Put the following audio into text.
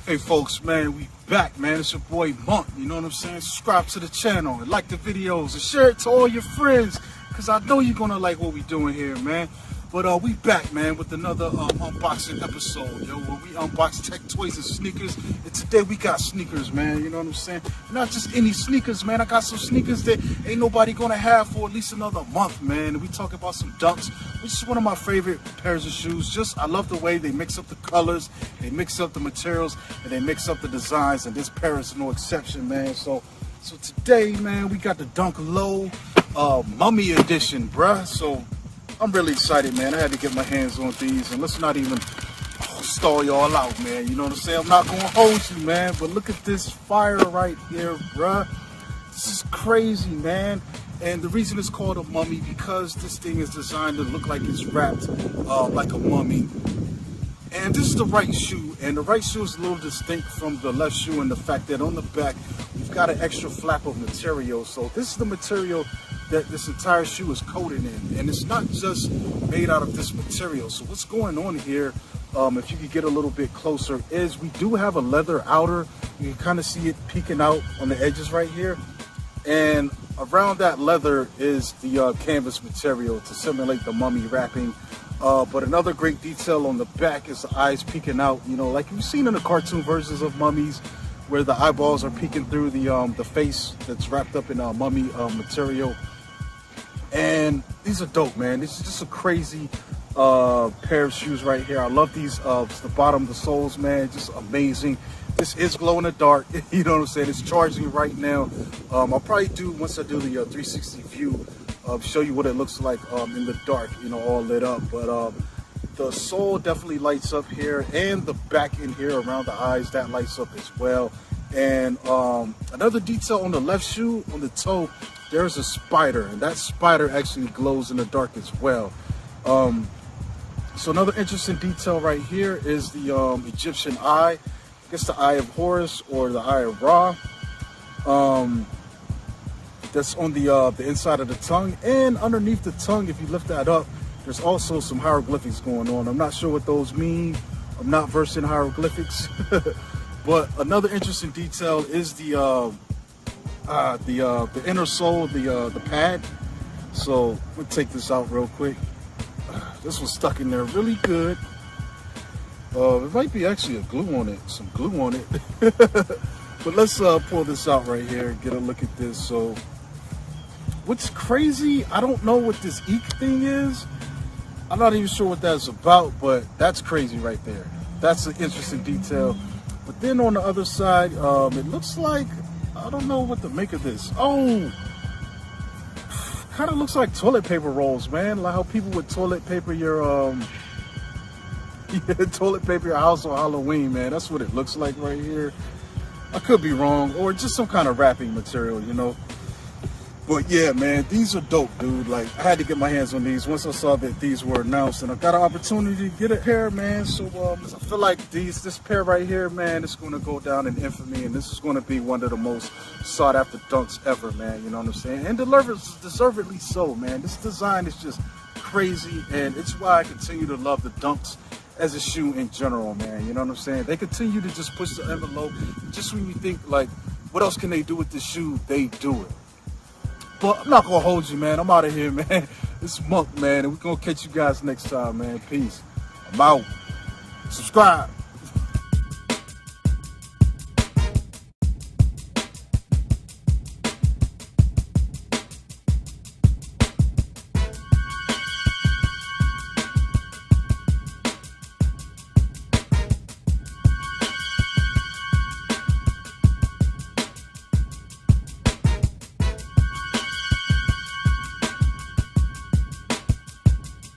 Hey folks, man, we back, man. It's your boy Monk, you know what I'm saying? Subscribe to the channel and like the videos and share it to all your friends, because I know you're gonna like what we doing here, man. But we back, man, with another unboxing episode, yo, where we unbox tech toys and sneakers. And today we got sneakers, man, you know what I'm saying? Not just any sneakers, man. I got some sneakers that ain't nobody gonna have for at least another month, man. And we talk about some Dunks, which is one of my favorite pairs of shoes. Just, I love the way they mix up the colors, they mix up the materials, and they mix up the designs, and this pair is no exception, man. So today, man, we got the Dunk Low Mummy Edition, bruh. So I'm really excited, man. I had to get my hands on these, and let's not even stall y'all out, man. You know what I'm saying? I'm not gonna hold you, man, but look at this fire right here, bruh. This is crazy, man. And the reason it's called a mummy, because this thing is designed to look like it's wrapped like a mummy. And this is the right shoe, and the right shoe is a little distinct from the left shoe in the fact that on the back, we've got an extra flap of material. So this is the material that this entire shoe is coated in, and it's not just made out of this material. So what's going on here, if you could get a little bit closer, is we do have a leather outer. You can kind of see it peeking out on the edges right here, and around that leather is the canvas material to simulate the mummy wrapping. But another great detail on the back is the eyes peeking out, you know, like you've seen in the cartoon versions of mummies, where the eyeballs are peeking through the face that's wrapped up in mummy material. And these are dope, man. This is just a crazy pair of shoes right here. I love these. The bottom, the soles, man, just amazing. This is glow in the dark. You know what I'm saying? It's charging right now. I'll probably do, once I do the 360 view, show you what it looks like in the dark, you know, all lit up. But the sole definitely lights up here, and the back in here around the eyes, that lights up as well. And another detail on the left shoe, on the toe, there's a spider, and that spider actually glows in the dark as well. So another interesting detail right here is the Egyptian eye. I guess the eye of Horus or the eye of Ra. That's on the inside of the tongue, and underneath the tongue, if you lift that up, there's also some hieroglyphics going on. I'm not sure what those mean. I'm not versed in hieroglyphics. But another interesting detail is the inner sole, the pad. So we'll take this out real quick. This was stuck in there really good. It might be actually a glue on it, some glue on it. But let's pull this out right here and get a look at this. So what's crazy, I don't know what this eek thing is. I'm not even sure what that's about, but that's crazy right there. That's an interesting detail. But then on the other side, it looks like, I don't know what to make of this. Oh, kind of looks like toilet paper rolls, man. Like how people would toilet paper your toilet paper your house on Halloween, man. That's what it looks like right here. I could be wrong, or just some kind of wrapping material, you know. But yeah, man, these are dope, dude. Like, I had to get my hands on these once I saw that these were announced, and I got an opportunity to get a pair, man. So I feel like this pair right here, man, is going to go down in infamy, and this is going to be one of the most sought after Dunks ever, man. You know what I'm saying? And deservedly so, man. This design is just crazy, and it's why I continue to love the Dunks as a shoe in general, man. You know what I'm saying? They continue to just push the envelope. Just when you think, like, what else can they do with this shoe? They do it. But I'm not gonna hold you, man. I'm out of here, man. It's Monk, man, and we're gonna catch you guys next time, man. Peace. I'm out. Subscribe.